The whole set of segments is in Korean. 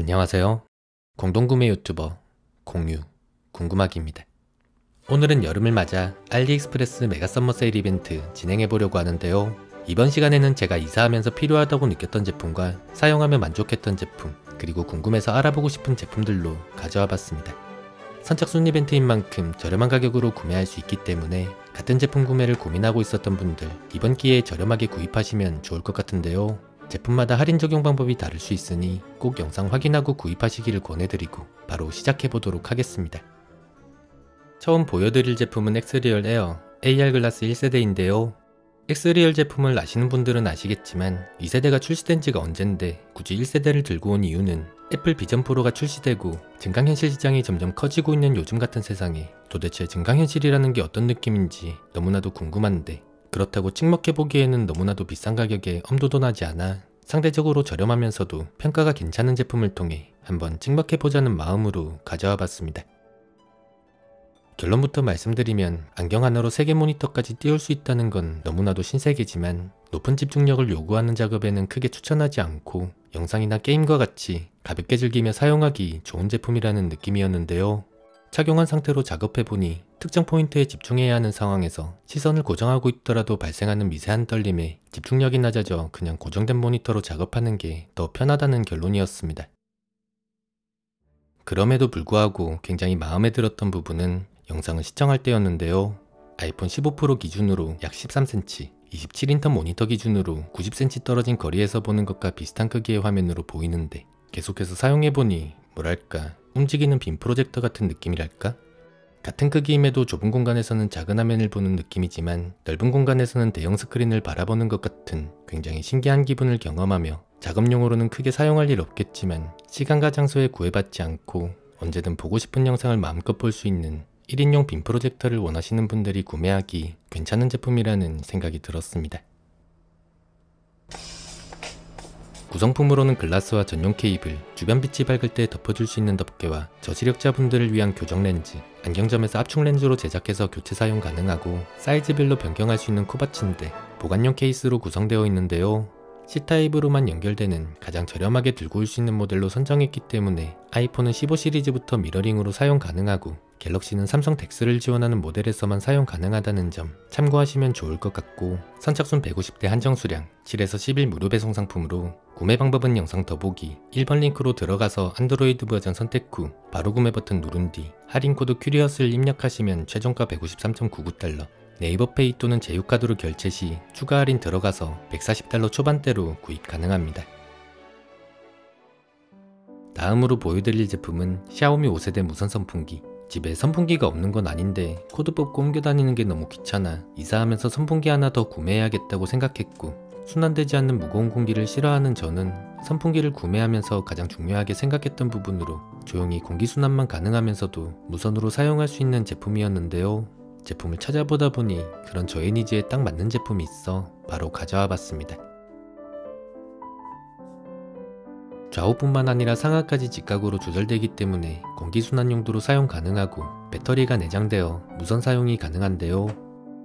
안녕하세요. 공동구매 유튜버 공유 궁금하기입니다. 오늘은 여름을 맞아 알리익스프레스 메가 썸머 세일 이벤트 진행해보려고 하는데요. 이번 시간에는 제가 이사하면서 필요하다고 느꼈던 제품과 사용하며 만족했던 제품, 그리고 궁금해서 알아보고 싶은 제품들로 가져와 봤습니다. 선착순 이벤트인 만큼 저렴한 가격으로 구매할 수 있기 때문에 같은 제품 구매를 고민하고 있었던 분들, 이번 기회에 저렴하게 구입하시면 좋을 것 같은데요. 제품마다 할인 적용 방법이 다를 수 있으니 꼭 영상 확인하고 구입하시기를 권해드리고 바로 시작해보도록 하겠습니다. 처음 보여드릴 제품은 엑스리얼 에어 AR 글라스 1세대인데요. 엑스리얼 제품을 아시는 분들은 아시겠지만 2세대가 출시된 지가 언젠데 굳이 1세대를 들고 온 이유는 애플 비전 프로가 출시되고 증강현실 시장이 점점 커지고 있는 요즘 같은 세상에 도대체 증강현실이라는 게 어떤 느낌인지 너무나도 궁금한데, 그렇다고 찍먹해보기에는 너무나도 비싼 가격에 엄두도 나지 않아 상대적으로 저렴하면서도 평가가 괜찮은 제품을 통해 한번 찍먹해보자는 마음으로 가져와 봤습니다. 결론부터 말씀드리면 안경 하나로 3개 모니터까지 띄울 수 있다는 건 너무나도 신세계지만 높은 집중력을 요구하는 작업에는 크게 추천하지 않고 영상이나 게임과 같이 가볍게 즐기며 사용하기 좋은 제품이라는 느낌이었는데요. 착용한 상태로 작업해보니 특정 포인트에 집중해야 하는 상황에서 시선을 고정하고 있더라도 발생하는 미세한 떨림에 집중력이 낮아져 그냥 고정된 모니터로 작업하는 게 더 편하다는 결론이었습니다. 그럼에도 불구하고 굉장히 마음에 들었던 부분은 영상을 시청할 때였는데요. 아이폰 15 프로 기준으로 약 13cm, 27인터 모니터 기준으로 90cm 떨어진 거리에서 보는 것과 비슷한 크기의 화면으로 보이는데 계속해서 사용해보니 뭐랄까 움직이는 빔 프로젝터 같은 느낌이랄까? 같은 크기임에도 좁은 공간에서는 작은 화면을 보는 느낌이지만 넓은 공간에서는 대형 스크린을 바라보는 것 같은 굉장히 신기한 기분을 경험하며 작업용으로는 크게 사용할 일 없겠지만 시간과 장소에 구애받지 않고 언제든 보고 싶은 영상을 마음껏 볼 수 있는 1인용 빔 프로젝터를 원하시는 분들이 구매하기 괜찮은 제품이라는 생각이 들었습니다. 구성품으로는 글라스와 전용 케이블, 주변 빛이 밝을 때 덮어줄 수 있는 덮개와 저시력자분들을 위한 교정 렌즈, 안경점에서 압축 렌즈로 제작해서 교체 사용 가능하고 사이즈별로 변경할 수 있는 코받침대, 보관용 케이스로 구성되어 있는데요. C타입으로만 연결되는 가장 저렴하게 들고 올 수 있는 모델로 선정했기 때문에 아이폰은 15 시리즈부터 미러링으로 사용 가능하고 갤럭시는 삼성 덱스를 지원하는 모델에서만 사용 가능하다는 점 참고하시면 좋을 것 같고, 선착순 150대 한정 수량, 7에서 10일 무료 배송 상품으로 구매 방법은 영상 더보기 1번 링크로 들어가서 안드로이드 버전 선택 후 바로 구매 버튼 누른 뒤 할인 코드 큐리어스를 입력하시면 최종가 153.99달러, 네이버페이 또는 제휴카드로 결제 시 추가 할인 들어가서 140달러 초반대로 구입 가능합니다. 다음으로 보여드릴 제품은 샤오미 5세대 무선 선풍기. 집에 선풍기가 없는 건 아닌데 코드 뽑고 옮겨 다니는 게 너무 귀찮아 이사하면서 선풍기 하나 더 구매해야겠다고 생각했고, 순환되지 않는 무거운 공기를 싫어하는 저는 선풍기를 구매하면서 가장 중요하게 생각했던 부분으로 조용히 공기순환만 가능하면서도 무선으로 사용할 수 있는 제품이었는데요. 제품을 찾아보다 보니 그런 저의 니즈에 딱 맞는 제품이 있어 바로 가져와 봤습니다. 좌우뿐만 아니라 상하까지 직각으로 조절되기 때문에 공기순환 용도로 사용 가능하고 배터리가 내장되어 무선 사용이 가능한데요.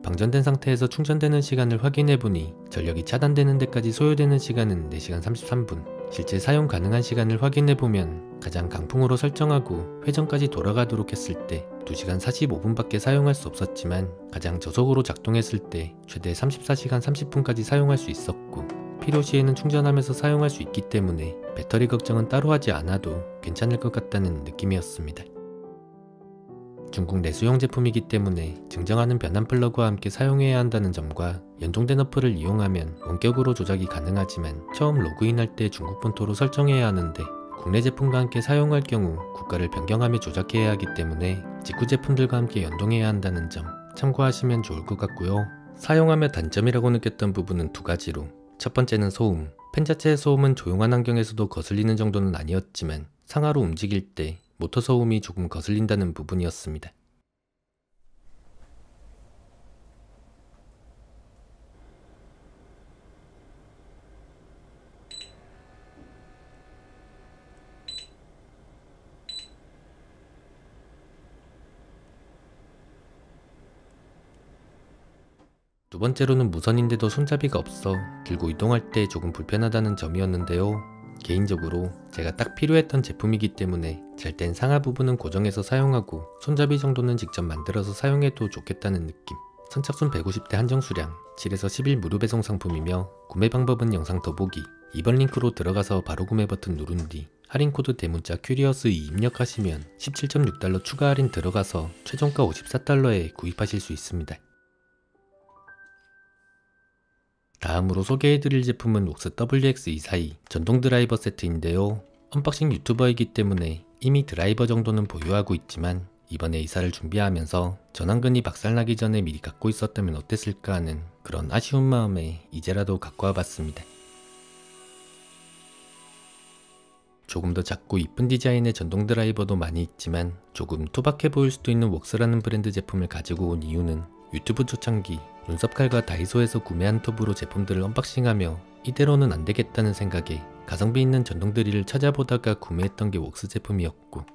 방전된 상태에서 충전되는 시간을 확인해보니 전력이 차단되는 데까지 소요되는 시간은 4시간 33분, 실제 사용 가능한 시간을 확인해보면 가장 강풍으로 설정하고 회전까지 돌아가도록 했을 때 2시간 45분밖에 사용할 수 없었지만 가장 저속으로 작동했을 때 최대 34시간 30분까지 사용할 수 있었고, 필요시에는 충전하면서 사용할 수 있기 때문에 배터리 걱정은 따로 하지 않아도 괜찮을 것 같다는 느낌이었습니다. 중국 내수용 제품이기 때문에 증정하는 변환 플러그와 함께 사용해야 한다는 점과 연동된 어플을 이용하면 원격으로 조작이 가능하지만 처음 로그인할 때 중국 본토로 설정해야 하는데 국내 제품과 함께 사용할 경우 국가를 변경하며 조작해야 하기 때문에 직구 제품들과 함께 연동해야 한다는 점 참고하시면 좋을 것 같고요. 사용하며 단점이라고 느꼈던 부분은 2가지로, 첫 번째는 소음. 팬 자체의 소음은 조용한 환경에서도 거슬리는 정도는 아니었지만 상하로 움직일 때 모터 소음이 조금 거슬린다는 부분이었습니다. 두 번째로는 무선인데도 손잡이가 없어 들고 이동할 때 조금 불편하다는 점이었는데요. 개인적으로 제가 딱 필요했던 제품이기 때문에 잘 땐 상하 부분은 고정해서 사용하고 손잡이 정도는 직접 만들어서 사용해도 좋겠다는 느낌. 선착순 150대 한정 수량, 7에서 10일 무료 배송 상품이며 구매 방법은 영상 더보기 2번 링크로 들어가서 바로 구매 버튼 누른 뒤 할인 코드 대문자 큐리어스2 입력하시면 17.6달러 추가 할인 들어가서 최종가 54달러에 구입하실 수 있습니다. 다음으로 소개해드릴 제품은 웍스 WX242 전동 드라이버 세트인데요. 언박싱 유튜버이기 때문에 이미 드라이버 정도는 보유하고 있지만 이번에 이사를 준비하면서 전완근이 박살나기 전에 미리 갖고 있었다면 어땠을까 하는 그런 아쉬운 마음에 이제라도 갖고 와봤습니다. 조금 더 작고 이쁜 디자인의 전동 드라이버도 많이 있지만 조금 투박해 보일 수도 있는 웍스라는 브랜드 제품을 가지고 온 이유는 유튜브 초창기 눈썹칼과 다이소에서 구매한 톱으로 제품들을 언박싱하며 이대로는 안되겠다는 생각에 가성비 있는 전동 드릴을 찾아보다가 구매했던 게 웍스 제품이었고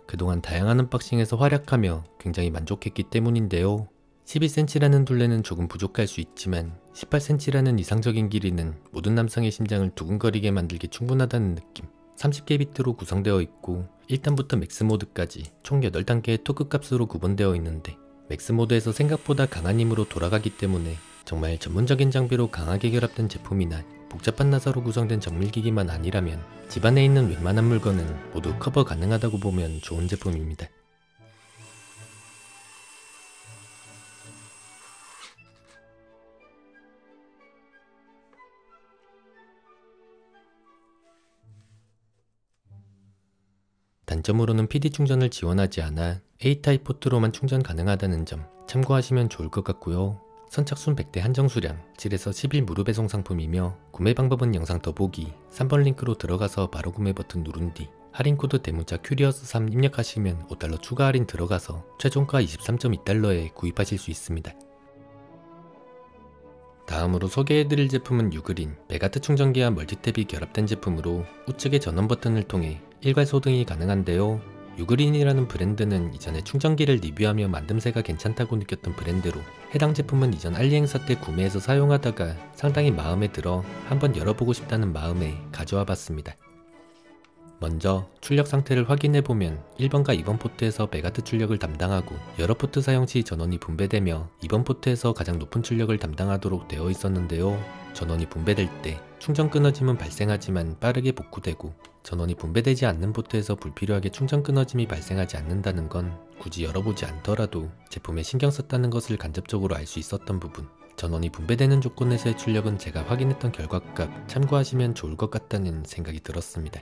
그동안 다양한 언박싱에서 활약하며 굉장히 만족했기 때문인데요. 12cm라는 둘레는 조금 부족할 수 있지만 18cm라는 이상적인 길이는 모든 남성의 심장을 두근거리게 만들기 충분하다는 느낌. 30개 비트로 구성되어 있고 1단부터 맥스 모드까지 총 8단계의 토크 값으로 구분되어 있는데 맥스 모드에서 생각보다 강한 힘으로 돌아가기 때문에 정말 전문적인 장비로 강하게 결합된 제품이나 복잡한 나사로 구성된 정밀기기만 아니라면 집안에 있는 웬만한 물건은 모두 커버 가능하다고 보면 좋은 제품입니다. 단점으로는 PD 충전을 지원하지 않아 A타입 포트로만 충전 가능하다는 점 참고하시면 좋을 것 같고요. 선착순 100대 한정 수량, 7에서 10일 무료 배송 상품이며 구매 방법은 영상 더보기 3번 링크로 들어가서 바로 구매 버튼 누른 뒤 할인 코드 대문자 큐리어스3 입력하시면 5달러 추가 할인 들어가서 최종가 23.2달러에 구입하실 수 있습니다. 다음으로 소개해드릴 제품은 유그린 메가트 충전기와 멀티탭이 결합된 제품으로 우측의 전원 버튼을 통해 일괄 소등이 가능한데요. 유그린이라는 브랜드는 이전에 충전기를 리뷰하며 만듦새가 괜찮다고 느꼈던 브랜드로 해당 제품은 이전 알리 행사 때 구매해서 사용하다가 상당히 마음에 들어 한번 열어보고 싶다는 마음에 가져와 봤습니다. 먼저 출력 상태를 확인해보면 1번과 2번 포트에서 메가트 출력을 담당하고 여러 포트 사용 시 전원이 분배되며 2번 포트에서 가장 높은 출력을 담당하도록 되어 있었는데요. 전원이 분배될 때 충전 끊어짐은 발생하지만 빠르게 복구되고 전원이 분배되지 않는 포트에서 불필요하게 충전 끊어짐이 발생하지 않는다는 건 굳이 열어보지 않더라도 제품에 신경 썼다는 것을 간접적으로 알 수 있었던 부분. 전원이 분배되는 조건에서의 출력은 제가 확인했던 결과값 참고하시면 좋을 것 같다는 생각이 들었습니다.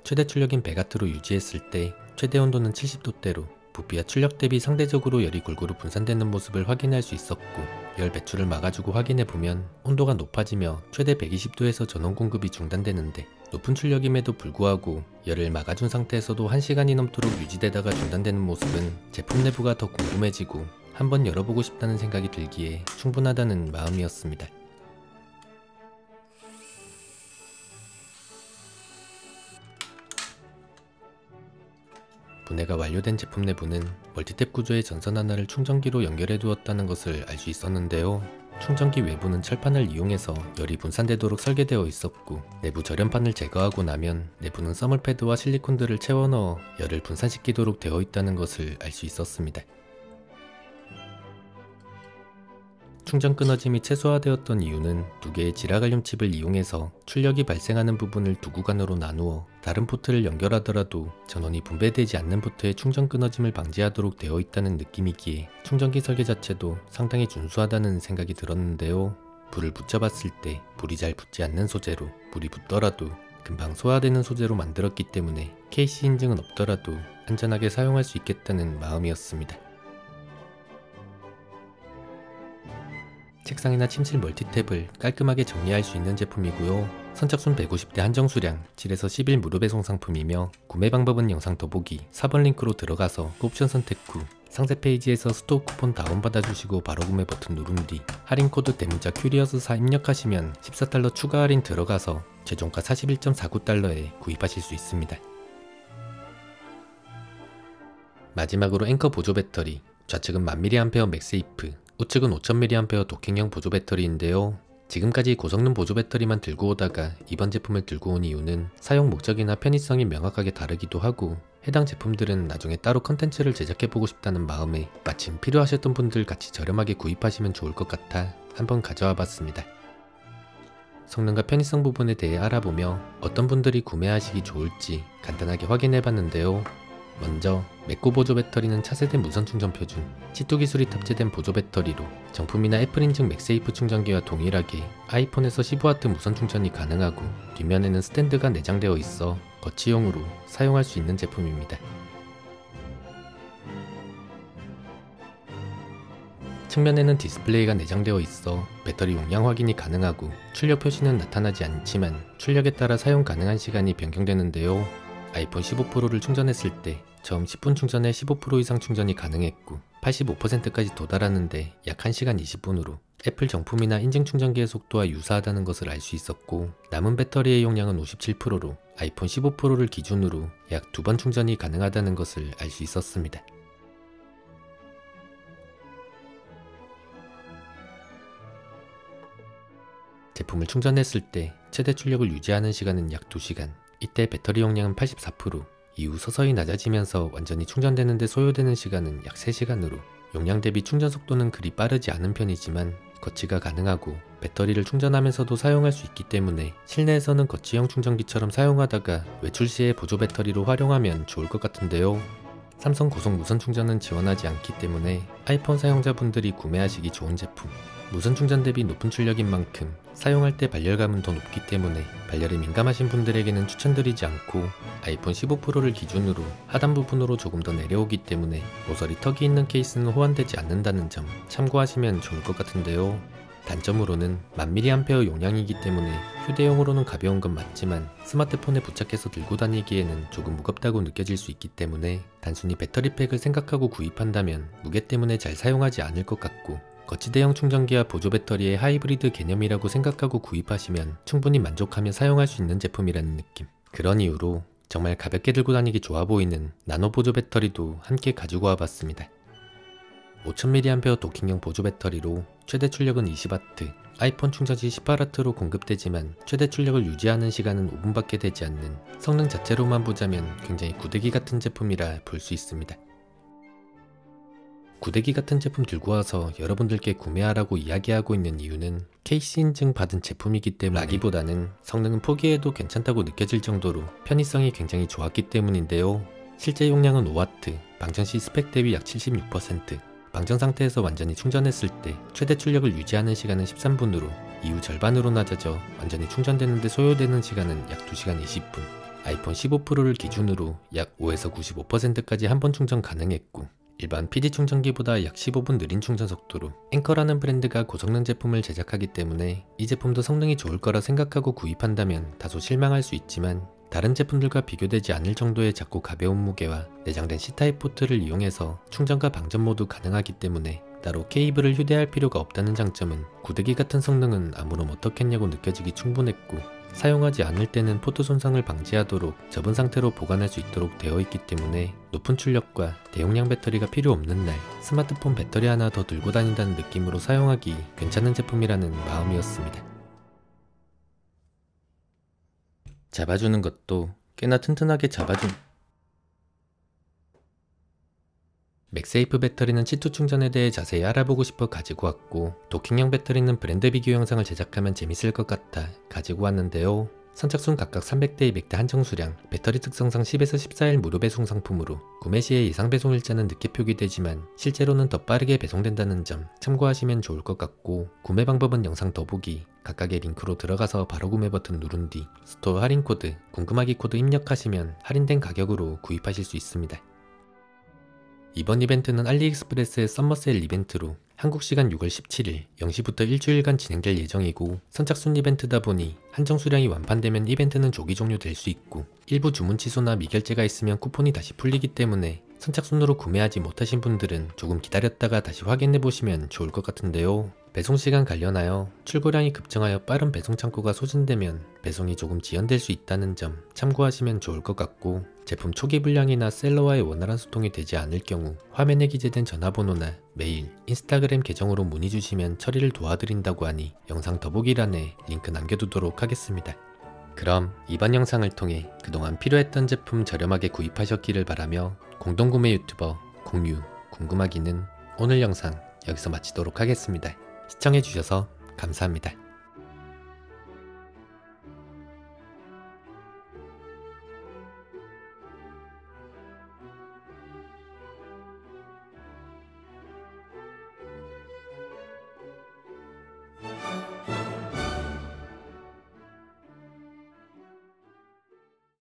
최대 출력인 100W로 유지했을 때 최대 온도는 70도대로 부피와 출력 대비 상대적으로 열이 골고루 분산되는 모습을 확인할 수 있었고 열 배출을 막아주고 확인해보면 온도가 높아지며 최대 120도에서 전원 공급이 중단되는데 높은 출력임에도 불구하고 열을 막아준 상태에서도 1시간이 넘도록 유지되다가 중단되는 모습은 제품 내부가 더 궁금해지고 한번 열어보고 싶다는 생각이 들기에 충분하다는 마음이었습니다. 분해가 완료된 제품 내부는 멀티탭 구조의 전선 하나를 충전기로 연결해 두었다는 것을 알 수 있었는데요. 충전기 외부는 철판을 이용해서 열이 분산되도록 설계되어 있었고 내부 절연판을 제거하고 나면 내부는 써멀패드와 실리콘들을 채워 넣어 열을 분산시키도록 되어 있다는 것을 알 수 있었습니다. 충전 끊어짐이 최소화되었던 이유는 두 개의 지라갈륨 칩을 이용해서 출력이 발생하는 부분을 두 구간으로 나누어 다른 포트를 연결하더라도 전원이 분배되지 않는 포트의 충전 끊어짐을 방지하도록 되어 있다는 느낌이기에 충전기 설계 자체도 상당히 준수하다는 생각이 들었는데요. 불을 붙여봤을 때 불이 잘 붙지 않는 소재로 불이 붙더라도 금방 소화되는 소재로 만들었기 때문에 KC 인증은 없더라도 안전하게 사용할 수 있겠다는 마음이었습니다. 책상이나 침실 멀티탭을 깔끔하게 정리할 수 있는 제품이고요. 선착순 150대 한정 수량, 7에서 10일 무료 배송 상품이며 구매 방법은 영상 더보기 4번 링크로 들어가서 옵션 선택 후 상세 페이지에서 스토어 쿠폰 다운받아 주시고 바로 구매 버튼 누른 뒤 할인 코드 대문자 큐리어스4 입력하시면 14달러 추가 할인 들어가서 최종가 41.49달러에 구입하실 수 있습니다. 마지막으로 앵커 보조 배터리, 좌측은 1000mAh 맥세이프, 우측은 5000mAh 도킹형 보조 배터리인데요. 지금까지 고성능 보조 배터리만 들고 오다가 이번 제품을 들고 온 이유는 사용 목적이나 편의성이 명확하게 다르기도 하고 해당 제품들은 나중에 따로 컨텐츠를 제작해보고 싶다는 마음에 마침 필요하셨던 분들 같이 저렴하게 구입하시면 좋을 것 같아 한번 가져와 봤습니다. 성능과 편의성 부분에 대해 알아보며 어떤 분들이 구매하시기 좋을지 간단하게 확인해 봤는데요. 먼저 맥고 보조 배터리는 차세대 무선 충전 표준 C2 기술이 탑재된 보조 배터리로 정품이나 애플 인증 맥세이프 충전기와 동일하게 아이폰에서 15W 무선 충전이 가능하고 뒷면에는 스탠드가 내장되어 있어 거치용으로 사용할 수 있는 제품입니다. 측면에는 디스플레이가 내장되어 있어 배터리 용량 확인이 가능하고 출력 표시는 나타나지 않지만 출력에 따라 사용 가능한 시간이 변경되는데요. 아이폰 15 프로를 충전했을 때 처음 10분 충전에 15% 이상 충전이 가능했고 85%까지 도달하는데 약 1시간 20분으로 애플 정품이나 인증 충전기의 속도와 유사하다는 것을 알 수 있었고 남은 배터리의 용량은 57%로 아이폰 15 프로를 기준으로 약 2번 충전이 가능하다는 것을 알 수 있었습니다. 제품을 충전했을 때 최대 출력을 유지하는 시간은 약 2시간, 이때 배터리 용량은 84%, 이후 서서히 낮아지면서 완전히 충전되는 데 소요되는 시간은 약 3시간으로 용량 대비 충전 속도는 그리 빠르지 않은 편이지만 거치가 가능하고 배터리를 충전하면서도 사용할 수 있기 때문에 실내에서는 거치형 충전기처럼 사용하다가 외출 시에 보조 배터리로 활용하면 좋을 것 같은데요. 삼성 고속 무선 충전은 지원하지 않기 때문에 아이폰 사용자분들이 구매하시기 좋은 제품. 무선 충전 대비 높은 출력인 만큼 사용할 때 발열감은 더 높기 때문에 발열에 민감하신 분들에게는 추천드리지 않고 아이폰 15 프로를 기준으로 하단 부분으로 조금 더 내려오기 때문에 모서리 턱이 있는 케이스는 호환되지 않는다는 점 참고하시면 좋을 것 같은데요. 단점으로는 1000mAh 용량이기 때문에 휴대용으로는 가벼운 건 맞지만 스마트폰에 부착해서 들고 다니기에는 조금 무겁다고 느껴질 수 있기 때문에 단순히 배터리팩을 생각하고 구입한다면 무게 때문에 잘 사용하지 않을 것 같고 거치대형 충전기와 보조 배터리의 하이브리드 개념이라고 생각하고 구입하시면 충분히 만족하며 사용할 수 있는 제품이라는 느낌. 그런 이유로 정말 가볍게 들고 다니기 좋아 보이는 나노 보조 배터리도 함께 가지고 와봤습니다. 5000mAh 도킹형 보조 배터리로 최대 출력은 20W, 아이폰 충전 시 18W로 공급되지만 최대 출력을 유지하는 시간은 5분밖에 되지 않는 성능 자체로만 보자면 굉장히 구데기 같은 제품이라 볼 수 있습니다. 구데기 같은 제품 들고 와서 여러분들께 구매하라고 이야기하고 있는 이유는 KC 인증 받은 제품이기 때문이라기보다는 성능은 포기해도 괜찮다고 느껴질 정도로 편의성이 굉장히 좋았기 때문인데요. 실제 용량은 5W, 방전 시 스펙 대비 약 76%, 방전 상태에서 완전히 충전했을 때 최대 출력을 유지하는 시간은 13분으로 이후 절반으로 낮아져 완전히 충전되는데 소요되는 시간은 약 2시간 20분, 아이폰 15 프로를 기준으로 약 5에서 95%까지 한 번 충전 가능했고 일반 PD 충전기보다 약 15분 느린 충전 속도로 앵커라는 브랜드가 고성능 제품을 제작하기 때문에 이 제품도 성능이 좋을 거라 생각하고 구입한다면 다소 실망할 수 있지만 다른 제품들과 비교되지 않을 정도의 작고 가벼운 무게와 내장된 C타입 포트를 이용해서 충전과 방전 모두 가능하기 때문에 따로 케이블을 휴대할 필요가 없다는 장점은 구데기 같은 성능은 아무런 어떻겠냐고 느껴지기 충분했고 사용하지 않을 때는 포트 손상을 방지하도록 접은 상태로 보관할 수 있도록 되어 있기 때문에 높은 출력과 대용량 배터리가 필요 없는 날 스마트폰 배터리 하나 더 들고 다닌다는 느낌으로 사용하기 괜찮은 제품이라는 마음이었습니다. 잡아주는 것도 꽤나 튼튼하게 잡아준 맥세이프 배터리는 C2 충전에 대해 자세히 알아보고 싶어 가지고 왔고 도킹형 배터리는 브랜드 비교 영상을 제작하면 재밌을 것 같아 가지고 왔는데요. 선착순 각각 300대 200대 한정 수량, 배터리 특성상 10에서 14일 무료 배송 상품으로 구매 시에 예상 배송 일자는 늦게 표기되지만 실제로는 더 빠르게 배송된다는 점 참고하시면 좋을 것 같고 구매 방법은 영상 더보기 각각의 링크로 들어가서 바로 구매 버튼 누른 뒤 스토어 할인 코드, 궁금하기 코드 입력하시면 할인된 가격으로 구입하실 수 있습니다. 이번 이벤트는 알리익스프레스의 썸머세일 이벤트로 한국시간 6월 17일 0시부터 일주일간 진행될 예정이고 선착순 이벤트다 보니 한정 수량이 완판되면 이벤트는 조기 종료될 수 있고 일부 주문 취소나 미결제가 있으면 쿠폰이 다시 풀리기 때문에 선착순으로 구매하지 못하신 분들은 조금 기다렸다가 다시 확인해보시면 좋을 것 같은데요. 배송시간 관련하여 출고량이 급증하여 빠른 배송 창고가 소진되면 배송이 조금 지연될 수 있다는 점 참고하시면 좋을 것 같고, 제품 초기 불량이나 셀러와의 원활한 소통이 되지 않을 경우 화면에 기재된 전화번호나 메일, 인스타그램 계정으로 문의 주시면 처리를 도와드린다고 하니 영상 더보기란에 링크 남겨두도록 하겠습니다. 그럼 이번 영상을 통해 그동안 필요했던 제품 저렴하게 구입하셨기를 바라며, 공동구매 유튜버 공유 궁금하기는 오늘 영상 여기서 마치도록 하겠습니다. 시청해주셔서 감사합니다.